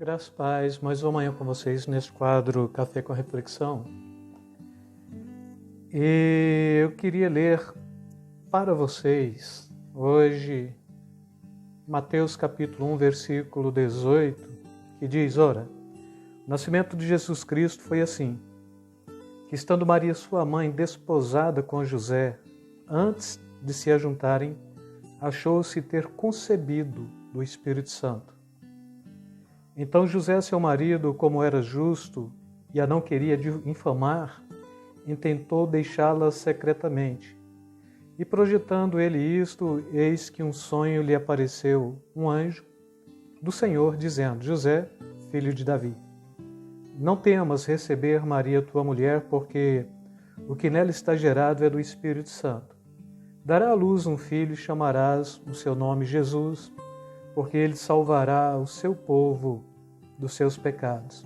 Graças a Paz, mais uma manhã com vocês neste quadro Café com Reflexão. E eu queria ler para vocês hoje Mateus capítulo 1, versículo 18, que diz: Ora, o nascimento de Jesus Cristo foi assim, que estando Maria sua mãe desposada com José, antes de se ajuntarem, achou-se ter concebido do Espírito Santo. Então José, seu marido, como era justo e a não queria infamar, intentou deixá-la secretamente. E projetando ele isto, eis que um sonho lhe apareceu, um anjo do Senhor, dizendo: José, filho de Davi, não temas receber Maria tua mulher, porque o que nela está gerado é do Espírito Santo. Dará à luz um filho e chamarás o seu nome Jesus, porque ele salvará o seu povo dos seus pecados.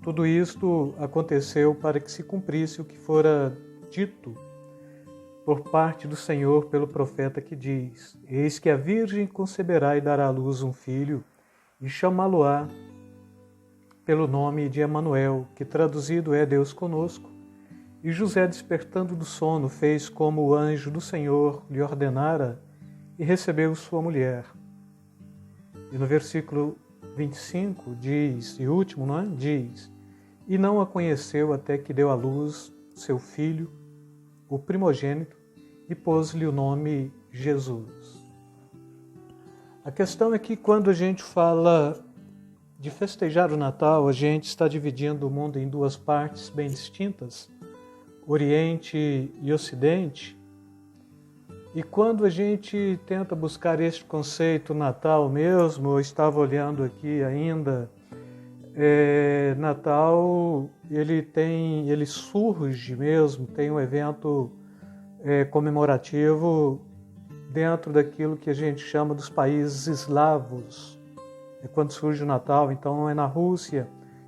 Tudo isto aconteceu para que se cumprisse o que fora dito por parte do Senhor pelo profeta, que diz: Eis que a virgem conceberá e dará à luz um filho, e chamá-lo-á pelo nome de Emanuel, que traduzido é Deus conosco. E José, despertando do sono, fez como o anjo do Senhor lhe ordenara, e recebeu sua mulher. E no versículo 25 diz, e último, não é? Diz: E não a conheceu até que deu à luz seu filho, o primogênito, e pôs-lhe o nome Jesus. A questão é que quando a gente fala de festejar o Natal, a gente está dividindo o mundo em duas partes bem distintas, Oriente e Ocidente. E quando a gente tenta buscar este conceito Natal mesmo, eu estava olhando aqui ainda, Natal ele surge mesmo, tem um evento comemorativo dentro daquilo que a gente chama dos países eslavos. É quando surge o Natal, então é na Rússia,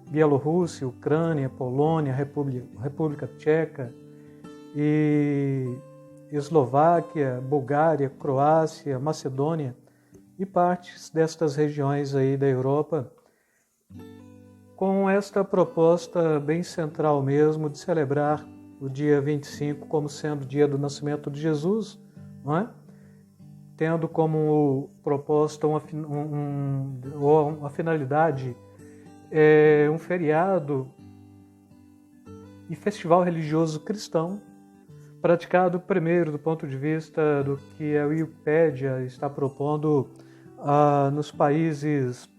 Bielorrússia, Ucrânia, Polônia, República Tcheca e Eslováquia, Bulgária, Croácia, Macedônia e partes destas regiões aí da Europa, com esta proposta bem central mesmo de celebrar o dia 25 como sendo o dia do nascimento de Jesus, não é? Tendo como proposta uma finalidade um feriado e festival religioso cristão, praticado primeiro do ponto de vista do que a Wikipédia está propondo nos países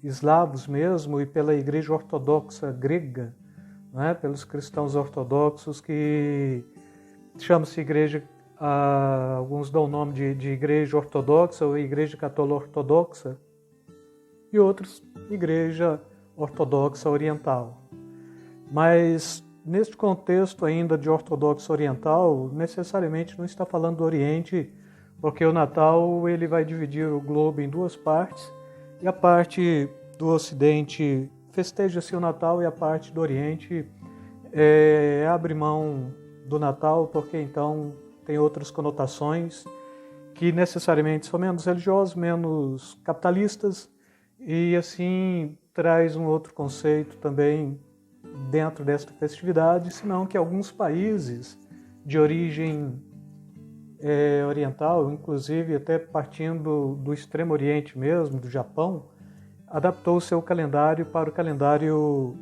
eslavos mesmo e pela Igreja Ortodoxa grega, né, pelos cristãos ortodoxos, que chama-se igreja, alguns dão o nome de Igreja Ortodoxa ou Igreja Católica Ortodoxa, e outros Igreja Ortodoxa Oriental. Mas neste contexto ainda de ortodoxo oriental, necessariamente não está falando do Oriente, porque o Natal ele vai dividir o globo em duas partes, e a parte do Ocidente festeja-se o Natal e a parte do Oriente abre mão do Natal, porque então tem outras conotações que necessariamente são menos religiosas, menos capitalistas, e assim traz um outro conceito também dentro desta festividade, senão que alguns países de origem oriental, inclusive até partindo do Extremo Oriente mesmo, do Japão, adaptou o seu calendário para o calendário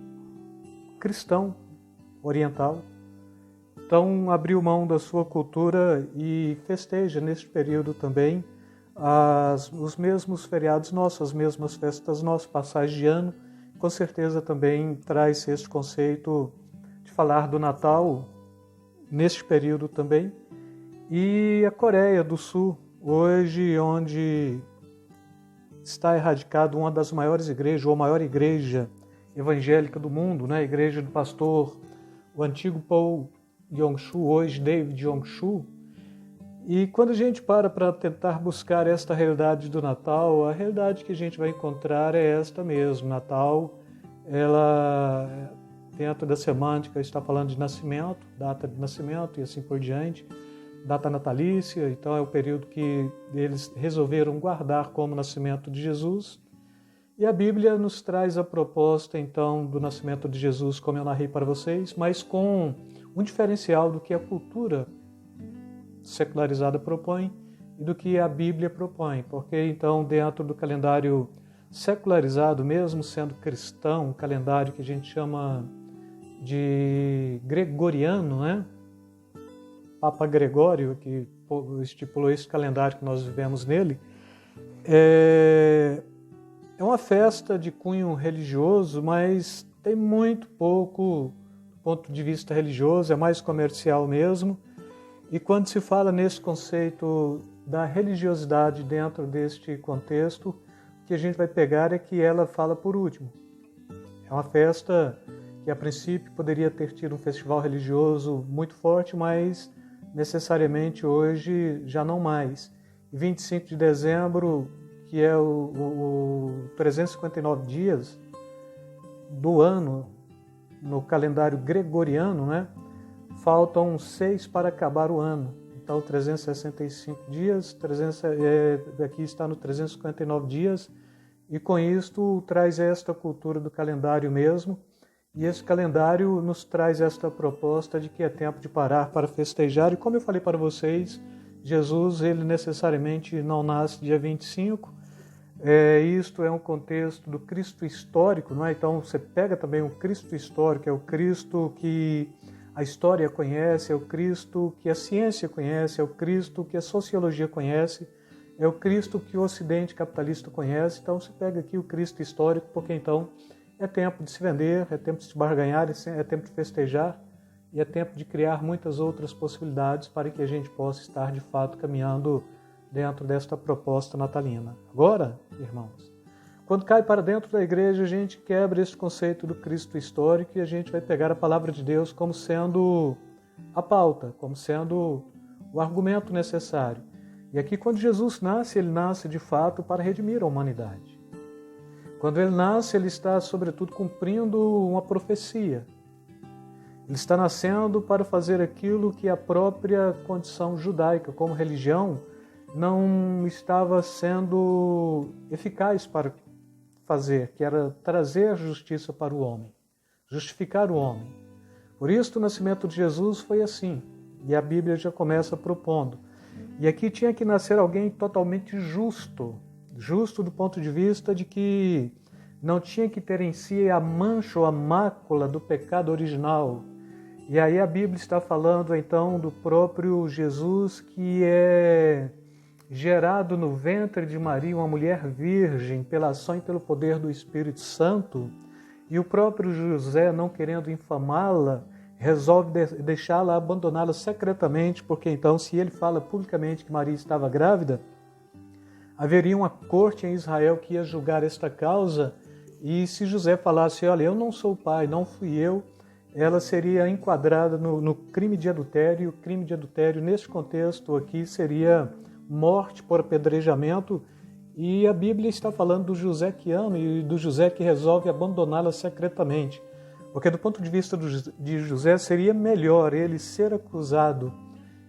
cristão oriental. Então abriu mão da sua cultura e festeja neste período também os mesmos feriados nossos, as mesmas festas nossas, passagem de ano. Com certeza também traz esse conceito de falar do Natal neste período também. E a Coreia do Sul, hoje onde está erradicada uma das maiores igrejas, ou a maior igreja evangélica do mundo, né? A igreja do pastor, o antigo Paul Yong-Soo, hoje David Yong-Soo. E quando a gente para tentar buscar esta realidade do Natal, a realidade que a gente vai encontrar é esta mesmo. Natal, ela, dentro da semântica, está falando de nascimento, data de nascimento e assim por diante, data natalícia, então é o período que eles resolveram guardar como nascimento de Jesus. E a Bíblia nos traz a proposta, então, do nascimento de Jesus, como eu narrei para vocês, mas com um diferencial do que a cultura secularizada propõe e do que a Bíblia propõe. Porque, então, dentro do calendário secularizado, mesmo sendo cristão, um calendário que a gente chama de gregoriano, né? Papa Gregório, que estipulou esse calendário que nós vivemos nele, é uma festa de cunho religioso, mas tem muito pouco do ponto de vista religioso, é mais comercial mesmo. E quando se fala nesse conceito da religiosidade dentro deste contexto, o que a gente vai pegar é que ela fala por último. É uma festa que a princípio poderia ter tido um festival religioso muito forte, mas necessariamente hoje já não mais. E 25 de dezembro, que é o 359 dias do ano no calendário gregoriano, né? Faltam 6 para acabar o ano. Então, 365 dias, aqui está no 359 dias, e com isto traz esta cultura do calendário mesmo, e esse calendário nos traz esta proposta de que é tempo de parar para festejar, e como eu falei para vocês, Jesus, ele necessariamente não nasce dia 25, isto é um contexto do Cristo histórico, não é? Então você pega também o Cristo histórico, é o Cristo que a história conhece, é o Cristo que a ciência conhece, é o Cristo que a sociologia conhece, é o Cristo que o Ocidente capitalista conhece. Então você pega aqui o Cristo histórico, porque então é tempo de se vender, é tempo de se barganhar, é tempo de festejar e é tempo de criar muitas outras possibilidades para que a gente possa estar de fato caminhando dentro desta proposta natalina. Agora, irmãos, quando cai para dentro da igreja, a gente quebra esse conceito do Cristo histórico e a gente vai pegar a palavra de Deus como sendo a pauta, como sendo o argumento necessário. E aqui, quando Jesus nasce, ele nasce de fato para redimir a humanidade. Quando ele nasce, ele está, sobretudo, cumprindo uma profecia. Ele está nascendo para fazer aquilo que a própria condição judaica, como religião, não estava sendo eficaz para fazer, que era trazer justiça para o homem, justificar o homem. Por isso o nascimento de Jesus foi assim, e a Bíblia já começa propondo. E aqui tinha que nascer alguém totalmente justo, justo do ponto de vista de que não tinha que ter em si a mancha ou a mácula do pecado original. E aí a Bíblia está falando então do próprio Jesus, que é gerado no ventre de Maria, uma mulher virgem, pela ação e pelo poder do Espírito Santo, e o próprio José, não querendo infamá-la, resolve deixá-la, abandoná-la secretamente, porque então, se ele fala publicamente que Maria estava grávida, haveria uma corte em Israel que ia julgar esta causa, e se José falasse, olha, eu não sou o pai, não fui eu, ela seria enquadrada no crime de adultério, e o crime de adultério, nesse contexto aqui, seria morte por apedrejamento, e a Bíblia está falando do José que ama e do José que resolve abandoná-la secretamente. Porque do ponto de vista de José, seria melhor ele ser acusado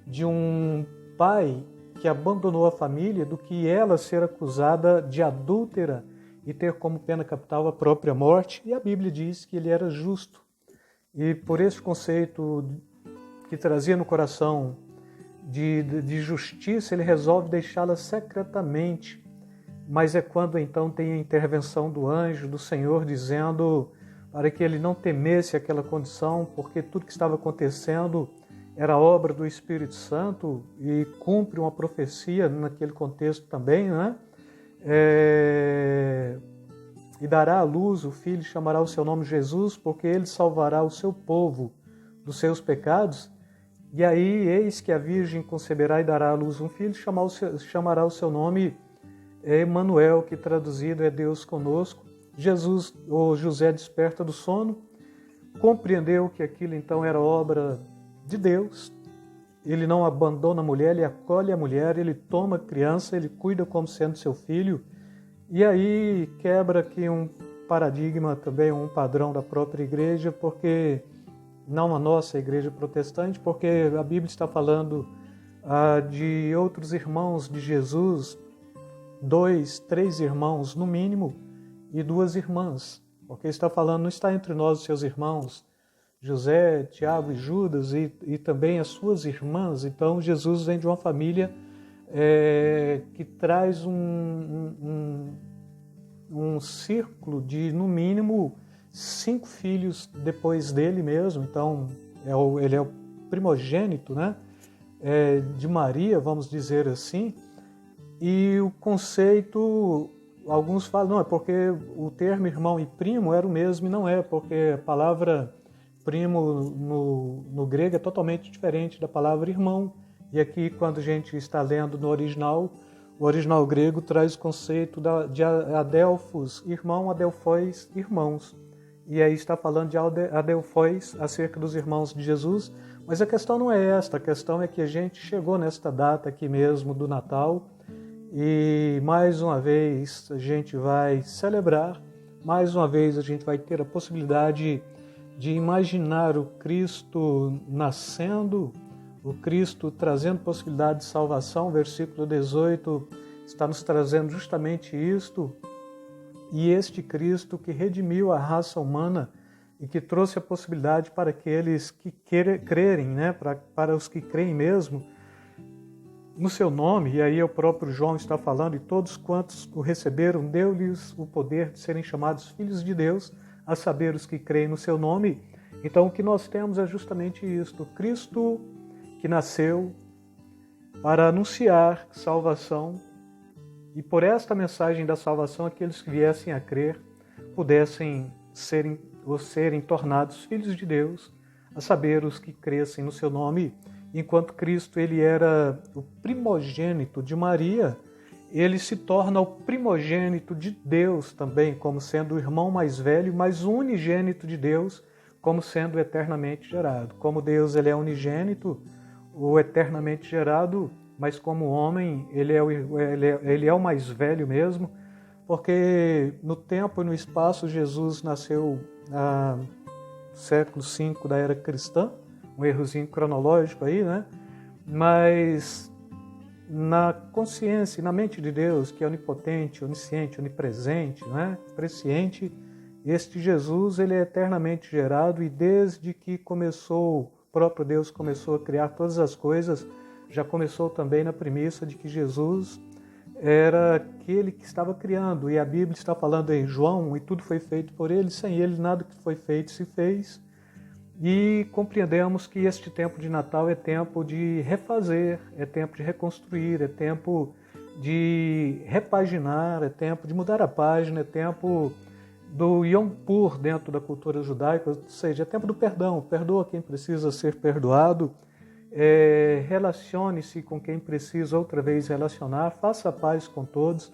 de um pai que abandonou a família do que ela ser acusada de adúltera e ter como pena capital a própria morte. E a Bíblia diz que ele era justo. E por esse conceito que trazia no coração de justiça, ele resolve deixá-la secretamente. Mas é quando então tem a intervenção do anjo, do Senhor, dizendo para que ele não temesse aquela condição, porque tudo que estava acontecendo era obra do Espírito Santo e cumpre uma profecia naquele contexto também, né? E dará à luz o filho, chamará o seu nome Jesus, porque ele salvará o seu povo dos seus pecados. E aí, eis que a Virgem conceberá e dará à luz um filho, chamará o seu nome Emanuel, que traduzido é Deus conosco. Jesus, ou José, desperta do sono, compreendeu que aquilo então era obra de Deus. Ele não abandona a mulher, ele acolhe a mulher, ele toma a criança, ele cuida como sendo seu filho. E aí quebra aqui um paradigma também, um padrão da própria igreja, porque não a nossa igreja protestante, porque a Bíblia está falando de outros irmãos de Jesus, 2, 3 irmãos no mínimo, e 2 irmãs, porque está falando, não está entre nós os seus irmãos, José, Tiago e Judas, e também as suas irmãs. Então Jesus vem de uma família que traz um círculo de, no mínimo, 5 filhos depois dele mesmo. Então ele é o primogênito, né? De Maria, vamos dizer assim. E o conceito, alguns falam, não, é porque o termo irmão e primo era o mesmo, e não é, porque a palavra primo no grego é totalmente diferente da palavra irmão. E aqui, quando a gente está lendo no original, o original grego traz o conceito de adelphos, irmão, adelphóis, irmãos. E aí está falando de adelphóis acerca dos irmãos de Jesus. Mas a questão não é esta, a questão é que a gente chegou nesta data aqui mesmo do Natal, e mais uma vez a gente vai celebrar, mais uma vez a gente vai ter a possibilidade de imaginar o Cristo nascendo, o Cristo trazendo possibilidade de salvação. O versículo 18 está nos trazendo justamente isto. E este Cristo que redimiu a raça humana e que trouxe a possibilidade para aqueles que crerem, né? para os que creem mesmo no seu nome, e aí o próprio João está falando, e todos quantos o receberam, deu-lhes o poder de serem chamados filhos de Deus, a saber, os que creem no seu nome. Então o que nós temos é justamente isto, Cristo que nasceu para anunciar salvação, e por esta mensagem da salvação, aqueles que viessem a crer pudessem serem tornados filhos de Deus, a saber, os que crescem no seu nome. Enquanto Cristo ele era o primogênito de Maria, ele se torna o primogênito de Deus também, como sendo o irmão mais velho, mas o unigênito de Deus, como sendo eternamente gerado. Como Deus ele é unigênito, o eternamente gerado, mas como homem ele é o mais velho mesmo, porque no tempo e no espaço Jesus nasceu no século V da era cristã, um errozinho cronológico aí, né? Mas na consciência e na mente de Deus, que é onipotente, onisciente, onipresente, né? Presciente, este Jesus ele é eternamente gerado, e desde que começou, o próprio Deus começou a criar todas as coisas, já começou também na premissa de que Jesus era aquele que estava criando, e a Bíblia está falando em João, e tudo foi feito por ele, sem ele nada que foi feito se fez. E compreendemos que este tempo de Natal é tempo de refazer, é tempo de reconstruir, é tempo de repaginar, é tempo de mudar a página, é tempo do Yom Kippur dentro da cultura judaica, ou seja, é tempo do perdão. Perdoa quem precisa ser perdoado, relacione-se com quem precisa outra vez relacionar, faça a paz com todos,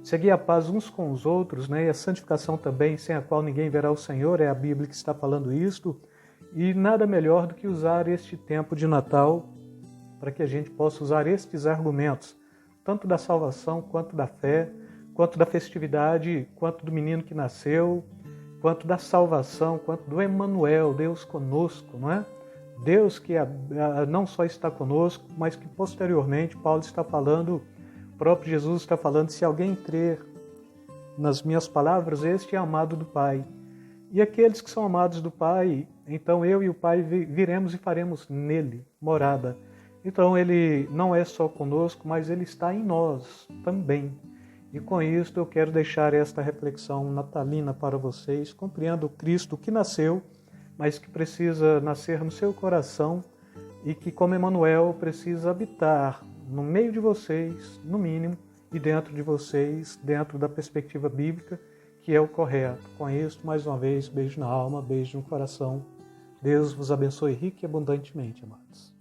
seguir a paz uns com os outros, né? E a santificação também, sem a qual ninguém verá o Senhor, é a Bíblia que está falando isto. E nada melhor do que usar este tempo de Natal para que a gente possa usar estes argumentos, tanto da salvação, quanto da fé, quanto da festividade, quanto do menino que nasceu, quanto da salvação, quanto do Emmanuel, Deus conosco, não é? Deus que não só está conosco, mas que posteriormente Paulo está falando, o próprio Jesus está falando, se alguém crer nas minhas palavras, este é amado do Pai. E aqueles que são amados do Pai, então eu e o Pai viremos e faremos nele morada. Então ele não é só conosco, mas ele está em nós também. E com isto eu quero deixar esta reflexão natalina para vocês. Compreenda o Cristo que nasceu, mas que precisa nascer no seu coração, e que, como Emmanuel, precisa habitar no meio de vocês, no mínimo, e dentro de vocês, dentro da perspectiva bíblica, que é o correto. Com isso, mais uma vez, beijo na alma, beijo no coração. Deus vos abençoe rica e abundantemente, amados.